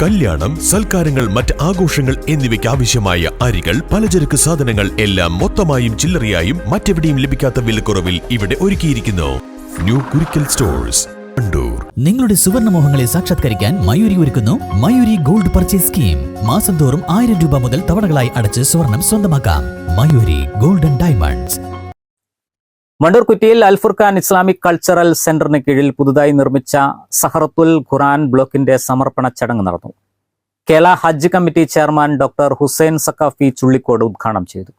കല്യാണം, സൽക്കാരങ്ങൾ, മറ്റ് ആഘോഷങ്ങൾ എന്നിവയ്ക്ക് ആവശ്യമായ അരികൾ, പലചരക്ക് സാധനങ്ങൾ എല്ലാം മൊത്തമായും ചില്ലറയായും മറ്റെവിടെയും ലഭിക്കാത്ത വിലക്കുറവിൽ ഇവിടെ ഒരുക്കിയിരിക്കുന്നു. New Kurikkal stores, Wandoor. നിങ്ങളുടെ സുവർണമോഹങ്ങളെ സാക്ഷാത്കരിക്കാൻ മയൂരി ഒരുക്കുന്നു മയൂരി ഗോൾഡ് പർച്ചേസ് സ്കീം. മാസം തോറും 1000 രൂപ മുതൽ തവണകളായി അടച്ച് സ്വർണം സ്വന്തമാക്കാം. Mayuri golden diamonds. വണ്ടൂർ കുറ്റിയിൽ അൽ ഫുർഖാൻ ഇസ്ലാമിക് കൾച്ചറൽ സെന്ററിന് കീഴിൽ പുതുതായി നിർമ്മിച്ച സഹറത്തുൽ ഖുർആൻ ബ്ലോക്കിന്റെ സമർപ്പണ ചടങ്ങ് നടന്നു. Kerala Hajj committee chairman doctor Hussain Saqafi Chullikode ഉദ്ഘാടനം ചെയ്തു.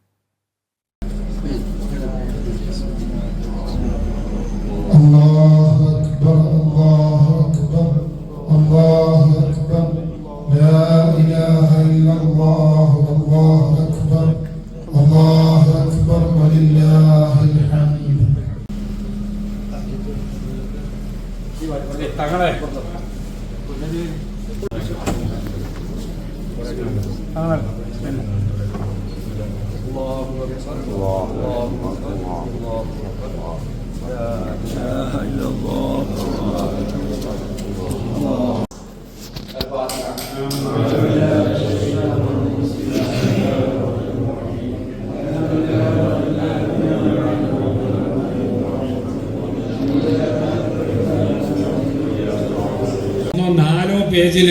നാലോ പേജിൽ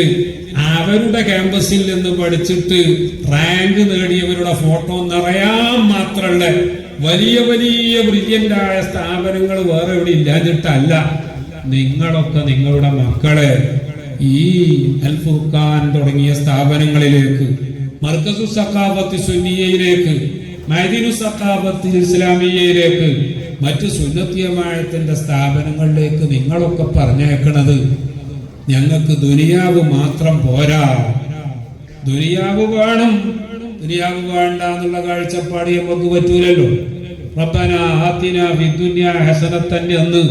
അവരുടെ ക്യാമ്പസിൽ നിന്ന് പഠിച്ചിട്ട് റാങ്ക് നേടിയവരുടെ ഫോട്ടോ നിറയാൻ മാത്രമുള്ള വലിയ വലിയ ബ്രില്യൻ്റായ സ്ഥാപനങ്ങൾ വേറെ ഇവിടെ ഇല്ലാഞ്ഞിട്ടല്ല. നിങ്ങളൊക്കെ നിങ്ങളുടെ മക്കളെ ഈ അൽ ഫുർഖാൻ തുടങ്ങിയ സ്ഥാപനങ്ങളിലേക്ക്, മർക്കസു സഖാഫത്ത് സുന്നിയയിലേക്ക്, മഅദിനു സഖാഫത്ത് ഇസ്ലാമിയയിലേക്ക്, മറ്റു സുന്നത്തി ജമാഅത്തിന്റെ സ്ഥാപനങ്ങളിലേക്ക് നിങ്ങളൊക്കെ പറഞ്ഞേക്കണത് ഞങ്ങൾക്ക് ദുനിയാവ് മാത്രം പോരാ, ദുനിയാവ് വേണം. ദുനിയാവ് വേണ്ട എന്നുള്ള കാഴ്ചപ്പാട് നമുക്ക് പറ്റൂലല്ലോ. റബ്ബനാ ആതിനാ ഫിദ്ദുനിയാ ഹസനത്തൻ എന്ന്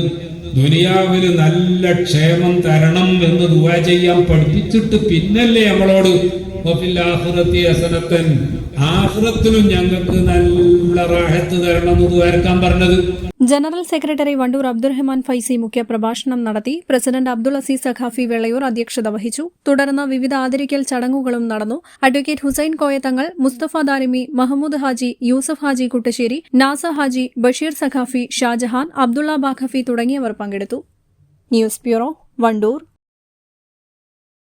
ദുനിയാവിൽ നല്ല ക്ഷേമം തരണം എന്ന് ദുആ ചെയ്യാൻ പഠിപ്പിച്ചിട്ട് പിന്നല്ലേ നമ്മളോട് വഫിൽ ആഖിറതി ഹസനത്തൻ, ആഖിറത്തിലും ഞങ്ങൾക്ക് നല്ല റാഹത്ത് തരണം എന്ന് ദുആർക്കാൻ പറഞ്ഞത്. ജനറൽ സെക്രട്ടറി വണ്ടൂർ അബ്ദുറഹ്മാൻ ഫൈസി മുഖ്യപ്രഭാഷണം നടത്തി. പ്രസിഡന്റ് അബ്ദുൾ അസീസ് സഖാഫി വെള്ളയൂർ അധ്യക്ഷത വഹിച്ചു. തുടർന്ന് വിവിധ ആദരിക്കൽ ചടങ്ങുകളും നടന്നു. അഡ്വക്കേറ്റ് ഹുസൈൻ കോയത്തങ്ങൾ, മുസ്തഫ ദാരിമി, മഹമ്മൂദ് ഹാജി, യൂസഫ് ഹാജി കുട്ടശ്ശേരി, നാസ ഹാജി, ബഷീർ സഖാഫി, ഷാജഹാൻ, അബ്ദുള്ള ബാഖഫി തുടങ്ങിയവർ പങ്കെടുത്തു. News bureau, Wandoor.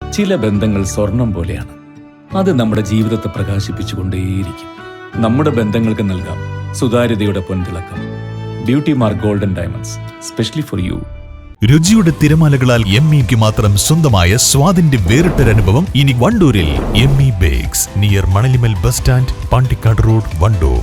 ചില ബന്ധങ്ങൾ സ്വർണം പോലെയാണ്. അത് നമ്മുടെ ജീവിതത്തെ പ്രകാശിപ്പിച്ചുകൊണ്ടേയിരിക്കും. നമ്മുടെ ബന്ധങ്ങൾക്ക് നൽകാം സുതാര്യതയുടെ പൊൻതിളക്കം. Beauty mark golden diamonds, specially for you. രുചിയുടെ തിരമാലകളാൽ എമ്മിക്ക് മാത്രം സ്വന്തമായ സ്വാദിന്റെ വേറിട്ടൊരനുഭവം ഇനി വണ്ടൂരിൽ. Emmy bakes, near Manalimal bus stand, Pandikkad road, Wandoor.